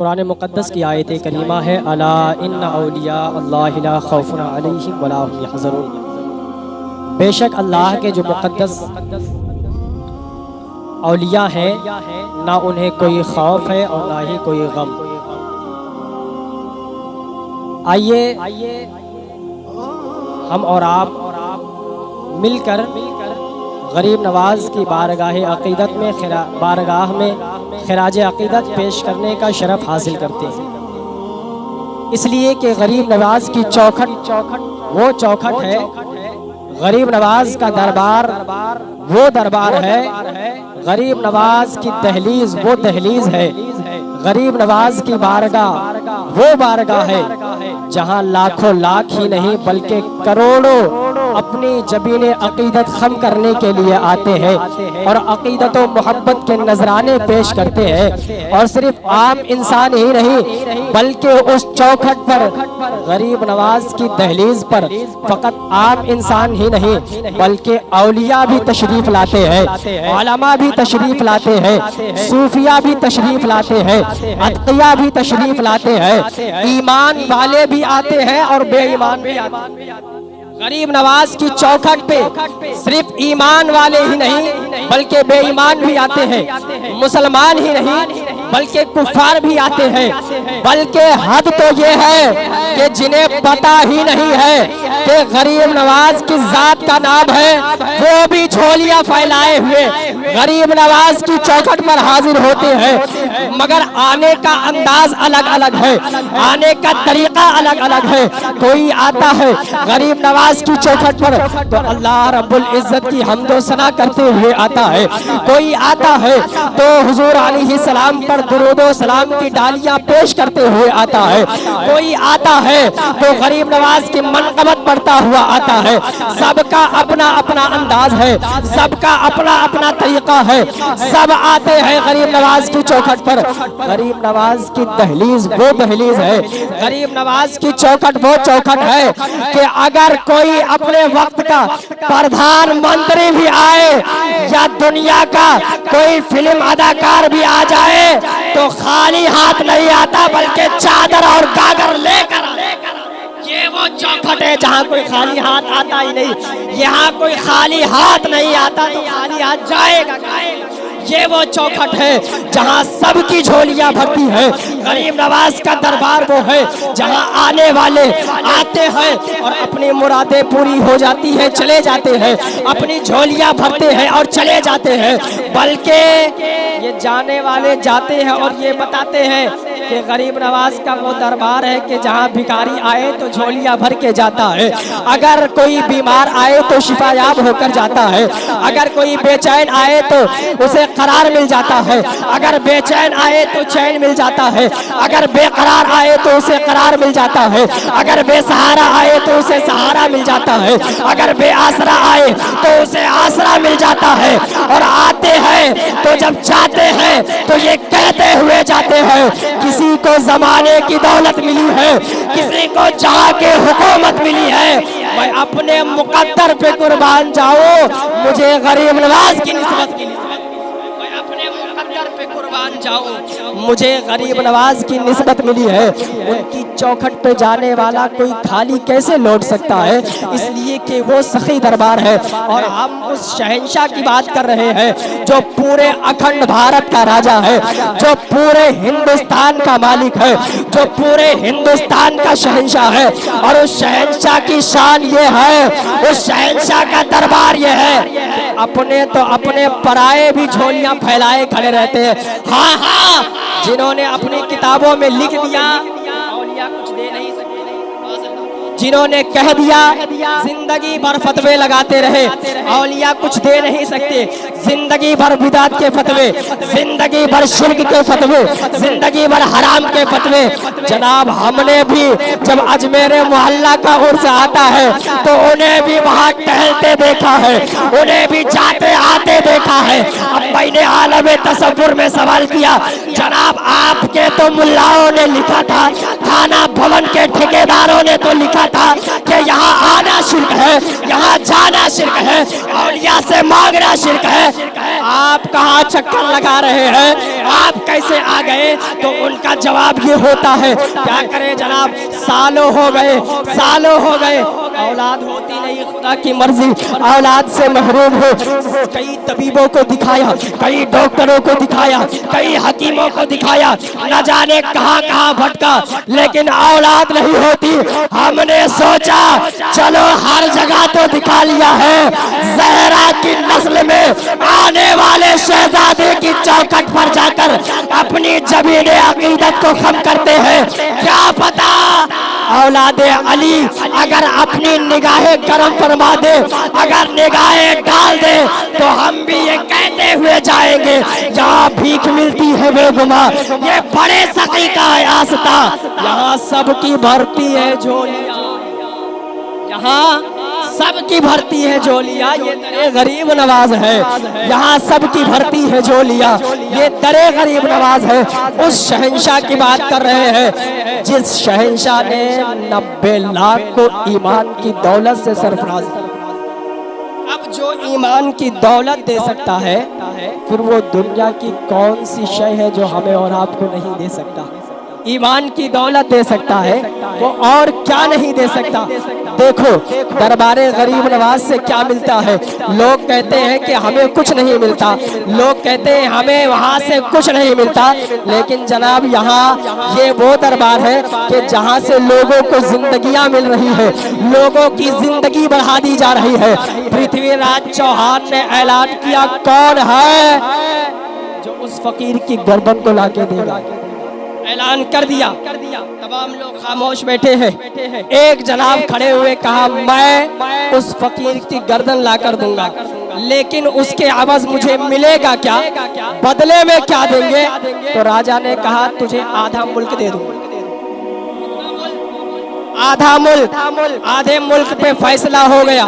कुरान मुक़द्दस की आयत करीमा है, अला इन्ना औलिया अल्लाहि ला खौफुन अलैहिम वला हुम यहज़नून। बेशक अल्लाह के जो मुक़द्दस औलिया हैं, ना उन्हें कोई खौफ है और ना ही कोई गम। आइए हम और आप मिलकर गरीब नवाज की बारगाह में खिराज अक़ीदत पेश करने का शरफ़ हासिल करते हैं। इसलिए कि गरीब नवाज की चौखट वो चौखट है, गरीब नवाज का दरबार वो दरबार है, गरीब नवाज की दहलीज वो दहलीज है, गरीब नवाज की बारगाह वो बारगाह है जहाँ लाखों लाख ही नहीं बल्कि करोड़ों अपनी जबीन अक़ीदत खम करने के लिए आते हैं और अक़ीदत व मोहब्बत के नजराने पेश करते हैं। और सिर्फ आम इंसान ही नहीं बल्कि उस चौखट पर गरीब नवाज की दहलीज पर फकत आम इंसान ही नहीं बल्कि औलिया भी तशरीफ लाते हैं, उलमा भी तशरीफ लाते हैं, सूफिया भी तशरीफ लाते हैं, अतकिया भी तशरीफ लाते हैं, ईमान वाले भी आते हैं और बेईमान भी आते हैं। गरीब नवाज की चौखट पे सिर्फ ईमान वाले ही नहीं बल्कि बेईमान भी आते हैं, मुसलमान ही नहीं बल्कि कुफार भी आते हैं। बल्कि हद तो ये है कि जिन्हें पता ही नहीं है कि गरीब नवाज किस जात का नाम है, वो भी झोलियां फैलाए हुए गरीब नवाज की चौखट पर हाजिर होते हैं। मगर आने का अंदाज अलग अलग है, आने का तरीका अलग अलग है। कोई आता है गरीब नवाज की चौखट पर तो अल्लाह रब्बुल इज्जत की हम्दो सना करते हुए आता है, कोई आता है तो हुजूर अलैहिस्सलाम पर दुरूदो सलाम की डालियां पेश करते हुए आता है, कोई आता है तो गरीब नवाज की मनक़बत बढ़ता हुआ आता है। सबका अपना अपना अंदाज है, सबका अपना अपना तरीका है, सब आते हैं गरीब नवाज की चौखट पर। गरीब नवाज की दहलीज वो दहलीज है, गरीब नवाज की चौखट वो चौखट है कि अगर कोई अपने वक्त का प्रधानमंत्री भी आए या दुनिया का कोई फिल्म अदाकार भी आ जाए तो खाली हाथ नहीं आता बल्कि चादर और गागर लेकर। ये वो चौखट है जहाँ कोई खाली हाथ आता ही नहीं, यहाँ कोई खाली हाथ नहीं आता तो खाली हाथ जाएगा। ये वो चौखट है जहाँ सबकी झोलियां भरती है। गरीब नवाज का दरबार वो है जहाँ आने वाले आते हैं और अपनी मुरादें पूरी हो जाती है, चले जाते हैं, अपनी झोलियां भरते हैं और चले जाते हैं। बल्कि ये जाने वाले जाते हैं और ये बताते हैं कि गरीब नवाज का वो दरबार है कि जहाँ भिखारी आए तो झोलियां भर के जाता है, अगर कोई बीमार आए तो शिफायाब होकर जाता है, अगर कोई बेचैन आए तो उसे करार मिल जाता है, अगर बेचैन आए तो चैन मिल जाता है, अगर बेकरार आए तो उसे करार मिल जाता है, अगर बेसहारा आए तो उसे सहारा मिल जाता है, अगर बेआसरा आए तो उसे आसरा मिल जाता है। और आते हैं तो जब जाते हैं तो ये कहते हुए जाते हैं, किसी को जमाने की दौलत मिली है, किसी को जहाँ के हुकूमत मिली है, मैं अपने मुकद्दर पे कुर्बान जाऊं, मुझे गरीब नवाज की निस्बत मिली है। पे कुर्बान जाऊं, मुझे गरीब नवाज की निस्बत मिली है। उनकी चौखट पे जाने वाला कोई खाली कैसे लौट सकता है, इसलिए कि वो सखी दरबार है। और हम उस शहंशाह की बात कर रहे हैं जो पूरे अखंड भारत का राजा है, जो पूरे हिंदुस्तान का मालिक है, जो पूरे हिंदुस्तान का शहंशाह है। और उस शहंशाह की शान ये है, उस शहंशाह का दरबार ये है, अपने तो अपने पराये भी झोलियां फैलाए खड़े रहते हैं। हाँ हाँ, जिन्होंने अपनी किताबों में लिख दिया औलिया कुछ दे नहीं सकते, जिन्होंने कह दिया जिंदगी भर फतवे लगाते रहे औलिया कुछ दे नहीं सकते, जिंदगी भर बिदात के फतवे, जिंदगी भर शिर्क के फतवे, जिंदगी भर हराम के फतवे। जनाब हमने भी जब अजमेर मोहल्ला का उर्स आता है तो उन्हें भी वहाँ टहलते देखा है, उन्हें भी जाते आते देखा है। अब मैंने आलम तसव्वुर में सवाल किया, जनाब आपके तो मुल्लाओं ने लिखा था, थाना भवन के ठेकेदारों ने तो लिखा था कि यहाँ आना शिर्क है, यहाँ जाना शिर्क है, औलिया से मांगना शिर्क है। आप कहाँ चक्कर लगा रहे हैं, आप कैसे आ गए? तो उनका जवाब ये होता है, क्या करें जनाब, सालों हो गए, सालों हो गए, औलाद होती नहीं, खुदा की मर्जी, औलाद से महरूम हो। कई तबीबों को दिखाया, कई डॉक्टरों को दिखाया, कई हकीमों को दिखाया, न जाने कहाँ कहाँ भटका, लेकिन औलाद नहीं होती। हमने सोचा चलो हर जगह तो दिखा लिया है, ज़हरा की नस्ल में आने वाले शहजादे की चौखट पर जाकर अपनी ज़मीन अकीदत को खम करते हैं। क्या पता औलादे अली अगर अपनी निगाहें करम फरमा दे, अगर निगाहें डाल दे, तो हम भी ये कहते हुए जाएंगे, जहाँ भीख मिलती है बेगुमा, ये बड़े सकी का है आस्था, यहाँ सबकी भरती है झोलियाँ, यहाँ सबकी भरती है झोलियाँ, ये दरे गरीब नवाज है, यहाँ सबकी भरती है झोलियाँ, ये दरे गरीब नवाज है। उस शहंशाह की बात कर रहे हैं जिस शहंशाह ने 90 लाख को ईमान की दौलत से सरफराज। अब जो ईमान की दौलत दे सकता है, फिर वो दुनिया की कौन सी शय है जो हमें और आपको नहीं दे सकता? ईमान की दौलत दे सकता है, वो और क्या नहीं दे सकता? देखो दरबारे गरीब नवाज से क्या मिलता है। लोग कहते हैं कि हमें कुछ नहीं मिलता, लोग कहते हैं हमें वहाँ से कुछ नहीं मिलता, लेकिन जनाब यहाँ ये वो दरबार है कि जहाँ से लोगों को जिंदगियाँ मिल रही है, लोगों की जिंदगी बढ़ा दी जा रही है। पृथ्वीराज चौहान ने ऐलान किया, कौन है जो उस फकीर की गर्दन को लाके देगा? ऐलान कर दिया, तमाम लोग खामोश बैठे हैं। एक जनाब खड़े हुए कहा, मैं उस फकीर की गर्दन लाकर दूंगा, लेकिन उसके आवाज मुझे मिलेगा क्या, बदले में क्या देंगे? तो राजा ने कहा, तुझे आधा मुल्क दे दूंगा। आधा मुल्क, आधे मुल्क पे फैसला हो गया।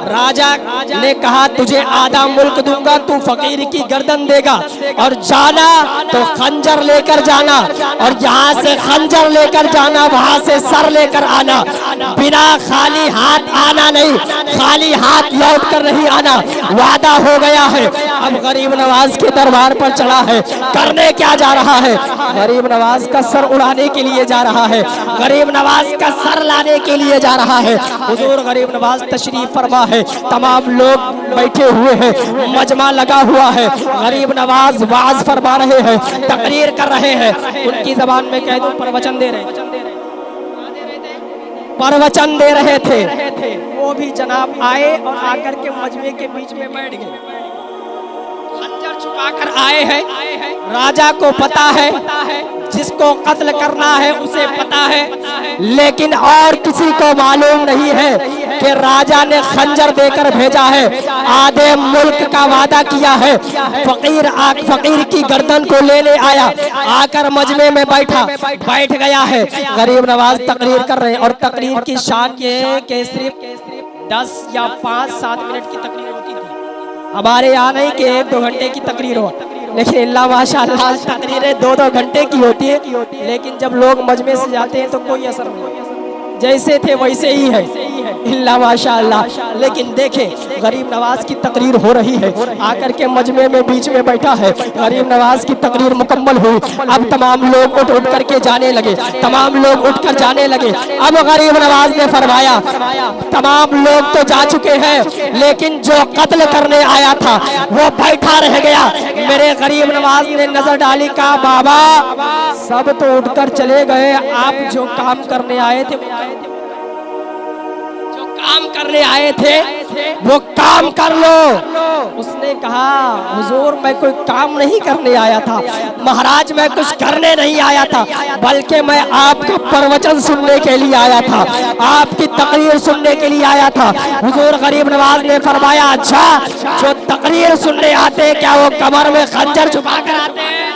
राजा ने कहा, तुझे आधा मुल्क दूंगा, तू फकीर की गर्दन देगा, और जाना तो खंजर लेकर जाना, और यहाँ से खंजर लेकर जाना, वहां से सर लेकर आना, बिना खाली हाथ आना नहीं, खाली हाथ लौट कर नहीं आना, वादा हो गया है। अब गरीब नवाज के दरबार पर चढ़ा है, करने क्या जा रहा है? गरीब नवाज का सर उड़ाने के लिए जा रहा है, गरीब नवाज का सर लाने के लिए जा रहा है। हुजूर गरीब नवाज तशरीफ फरमा है, तमाम लोग बैठे हुए हैं, मजमा लगा हुआ है, गरीब नवाज वाज फरमा रहे हैं, तकरीर कर रहे हैं। उनकी जबान में कह दूं, प्रवचन दे रहे, प्रवचन दे रहे थे। वो भी जनाब आए और आकर के मजमे के बीच में बैठ गए, खंजर छुपाकर आए हैं। राजा को पता है, जिसको कत्ल करना है उसे पता है, लेकिन और किसी को मालूम नहीं है कि राजा ने खंजर देकर भेजा है, आधे मुल्क का वादा किया है। फकीर की गर्दन को लेने आया, आकर मजमे में बैठ गया है। गरीब नवाज तकरीर कर रहे हैं, और तकरीर की शान ये है कि सिर्फ 10 या 5-7 मिनट की तकरीर होती थी। हमारे यहाँ नहीं कि 1-2 घंटे की तकरीर हो, लेकिन अल्लाह माशाअल्लाह तकरीरें 2-2 घंटे की होती है। लेकिन जब लोग मजमे से जाते हैं तो कोई असर नहीं, जैसे थे वैसे ही है, अल्लाह माशाअल्लाह। लेकिन देखें गरीब नवाज की तकरीर हो रही है, आकर के मजमे में बीच में बैठा है, गरीब नवाज की तकरीर मुकम्मल हुई। अब तमाम लोग उठ करके जाने लगे, तमाम लोग उठकर जाने लगे। अब गरीब नवाज ने फरमाया, तमाम लोग तो जा चुके हैं, लेकिन जो कत्ल करने आया था वो बैठा रह गया। मेरे गरीब नवाज ने नजर डाली, कहा, बाबा सब तो उठकर चले गए, आप जो काम करने आए थे, काम करने आए थे वो काम कर लो। उसने कहा, हुजूर मैं कोई काम नहीं करने आया था, महाराज मैं कुछ करने नहीं आया था, बल्कि मैं आपका प्रवचन सुनने के लिए आया था, आपकी तकरीर सुनने के लिए आया था। हुजूर गरीब नवाज ने फरमाया, अच्छा जो तकरीर सुनने आते हैं क्या वो कमर में खंजर छुपा कर आते हैं?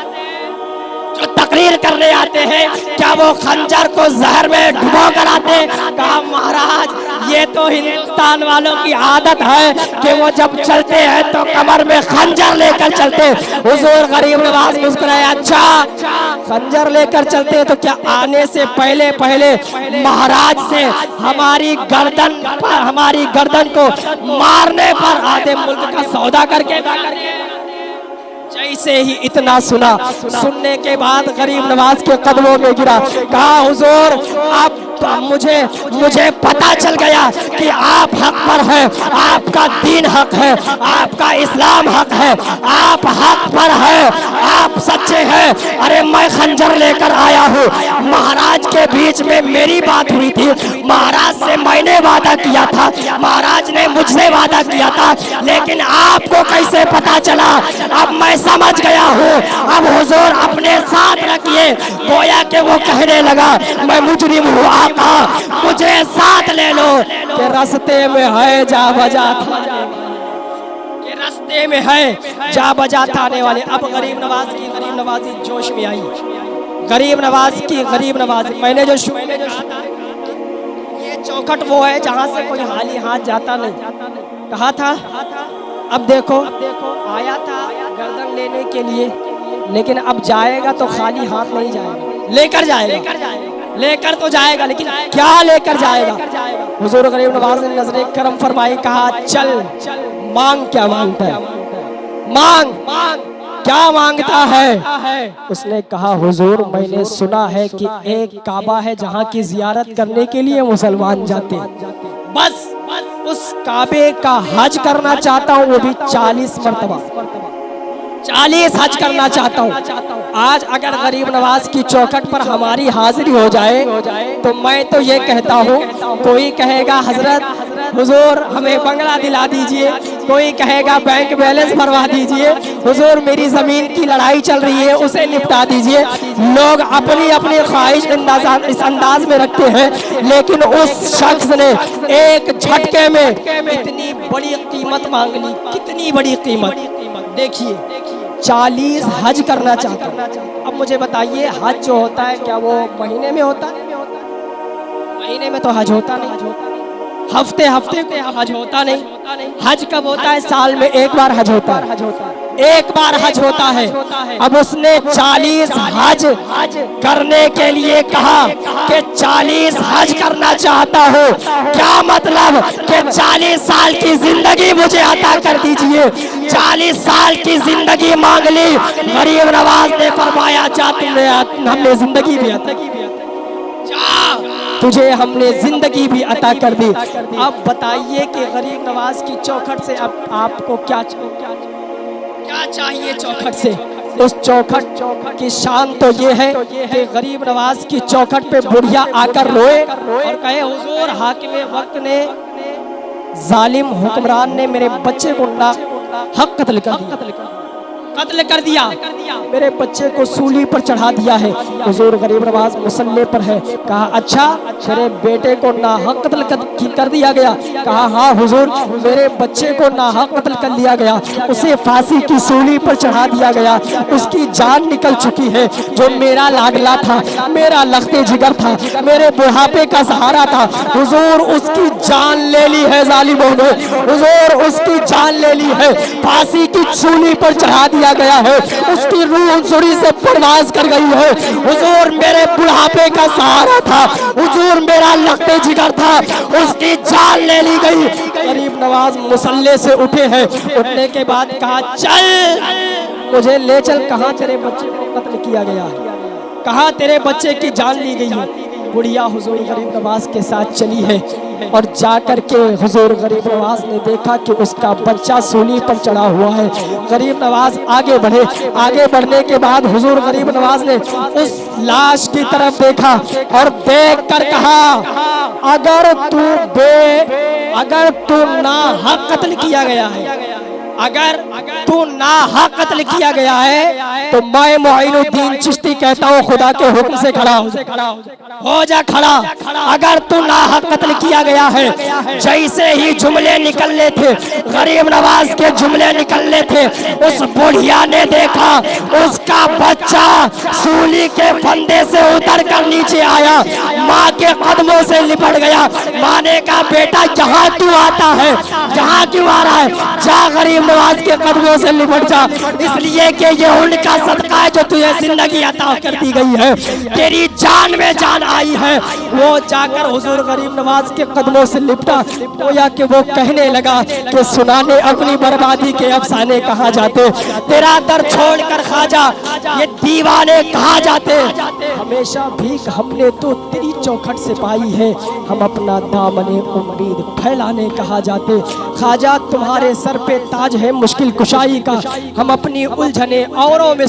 जो तकरीर करने आते हैं क्या वो खंजर को जहर में डुबो कर आते हैं? कहा, महाराज ये तो हिंदुस्तान वालों की आदत है कि वो जब चलते हैं तो कमर में खंजर लेकर चलते। हुजूर गरीब नवाज मुस्कुराए, अच्छा खंजर लेकर चलते तो क्या आने से पहले पहले महाराज से हमारी गर्दन को मारने पर आधे मुल्क का सौदा करके जैसे ही इतना सुना, सुनने के बाद गरीब नवाज के कदमों में गिरा, कहा हुजूर आप मुझे पता चल गया कि आप हक पर हैं, आपका दीन हक है, आपका इस्लाम हक है, आप हक पर हैं, आप सच्चे हैं। अरे मैं खंजर लेकर आया हूँ। महाराज के बीच में मेरी बात हुई थी, महाराज से मैंने वादा किया था, महाराज ने मुझसे वादा किया था, लेकिन आपको कैसे पता चला? अब मैं समझ गया हूँ। अब हुजूर अपने साथ रखिए। गोया के वो कहने लगा, मैं मुजरिम हूँ आका, मुझे साथ ले लो कि रास्ते में है जा बजा था, कि रास्ते में है जा बजा थाने वाले। अब गरीब नवाजी जोश में आई, गरीब नवाजी। मैंने जो शुरू में कहा था, ये चौखट वो है जहाँ से कोई खाली हाथ जाता नहीं, कहा था। अब देखो आया था गर्दन लेने के लिए, लेकिन अब जाएगा तो खाली हाथ नहीं जाएगा, लेकर तो जाएगा, लेकिन क्या लेकर जाएगा? हुजूर गरीब नवाज ने नजरे करम फरमाई, कहा चल मांग, क्या मांगता है, मांग क्या मांगता है? उसने कहा हुजूर मैंने सुना है कि एक काबा है जहाँ की जियारत करने के लिए मुसलमान जाते हैं, बस उस काबे का हज करना चाहता हूँ, वो भी 40 मरतबा, 40 हज करना चाहता हूँ। आज अगर गरीब नवाज की चौखट पर हमारी हाजिरी हो जाए तो मैं तो ये कहता हूँ, कोई कहेगा हजरत हुजूर हमें बंगला दिला दीजिए, कोई कहेगा बैंक बैलेंस भरवा दीजिए, हुजूर मेरी जमीन की लड़ाई चल रही है उसे निपटा दीजिए। लोग अपनी अपनी ख्वाहिश इस अंदाज में रखते हैं, लेकिन उस शख्स ने एक झटके में इतनी बड़ी कीमत मांग ली। कितनी बड़ी कीमत देखिए, 40 हज करना चाहता हूँ। अब मुझे बताइए हज जो होता है क्या वो महीने में होता है? महीने में तो हज होता नहीं, हफ्ते पे हज होता नहीं। हज कब होता है? साल में एक बार हज होता है, एक बार हज होता है। अब उसने 40 हज करने के लिए कहा कि 40 हज करना चाहता हूँ। क्या मतलब कि 40 साल की जिंदगी मुझे अता कर दीजिए। 40 साल की जिंदगी मांग ली। गरीब नवाज ने फरमाया, जा तुमने हमने जिंदगी भी अता की, तुझे हमने जिंदगी भी अता कर दी। अब बताइए कि गरीब नवाज की चौखट से अब आपको क्या चाहिए? चौखट से उस चौखट की शान तो ये है कि गरीब नवाज की चौखट पे बुढ़िया आकर रोए और कहे हुजूर हाकिम वक्त ने, जालिम हुक्मरान ने मेरे बच्चे को हक कत्ल कर दिया, मेरे बच्चे को सूली पर चढ़ा दिया है। हुजूर गरीब नवाज मुसल्ले पर है। कहा अच्छा मेरे बेटे को नाहक कत्ल कर दिया गया? कहा हाँ हुजूर मेरे बच्चे को नाहक कत्ल कर दिया गया, उसे फांसी की सूली पर चढ़ा दिया गया, उसकी जान निकल चुकी है। जो मेरा लाडला था, मेरा लखते जिगर था, मेरे बुढ़ापे का सहारा था, हुजूर उसकी जान ले ली है जालिमों ने, हुजूर उसकी जान ले ली है, फांसी की सूली पर चढ़ा दिया गया है, उसकी रूह अंसुरी से परवाज कर गई है। हुजूर मेरे बुढ़ापे का सहारा था, हुजूर मेरा लखते जिगर था, उसकी जान ले ली गई। गरीब नवाज मुसल्ले से उठे हैं। उठने के बाद कहा चल मुझे ले चल, कहाँ तेरे बच्चे को कत्ल किया गया है, कहाँ तेरे बच्चे की जान ली गई है। बुढ़िया हुजूर गरीब नवाज के साथ चली है और जाकर के हुजूर गरीब नवाज ने देखा कि उसका बच्चा सूली पर चढ़ा हुआ है। गरीब नवाज आगे बढ़े। आगे बढ़ने के बाद हुजूर गरीब नवाज ने उस लाश की तरफ देखा और देख कर कहा, अगर तू नाहक कत्ल किया गया है, अगर तू नाहक कत्ल किया गया है तो मैं मोइनुद्दीन चिश्ती कहता हूँ खुदा के हुक्म से खड़ा हो जा खड़ा। अगर तू नाहक कत्ल किया गया है, जैसे ही जुमले निकलने थे, गरीब नवाज के जुमले निकलने थे, उस बुढ़िया ने देखा उसका बच्चा सूली के फंदे से उतर कर नीचे आया, माँ के कदमों से लिपट गया। माँ ने कहा बेटा यहाँ क्यों आता है, यहाँ क्यों आ रहा है, जा गरीब नवाज के कदमों से लिपट जा, इसलिए कि ये उनका सदका है जो तुझे जिंदगी अता कर दी गई है, तेरी जान में जान आई है। वो जाकर हुजूर गरीब नवाज के कदमों से लिपटा, गोया कि वो कहने लगा कि सुनाने अपनी बर्बादी के अफसाने कहा जाते, तेरा दर छोड़कर खाजा ये दीवाने कहा जाते। हमेशा भीख हमने तो तेरी चौखट से पाई है, हम अपना दामने उम्मीद फैलाने कहा जाते। खाजा तुम्हारे सर पे ताज है मुश्किल कुशाई का, हम अपनी उलझने औरों में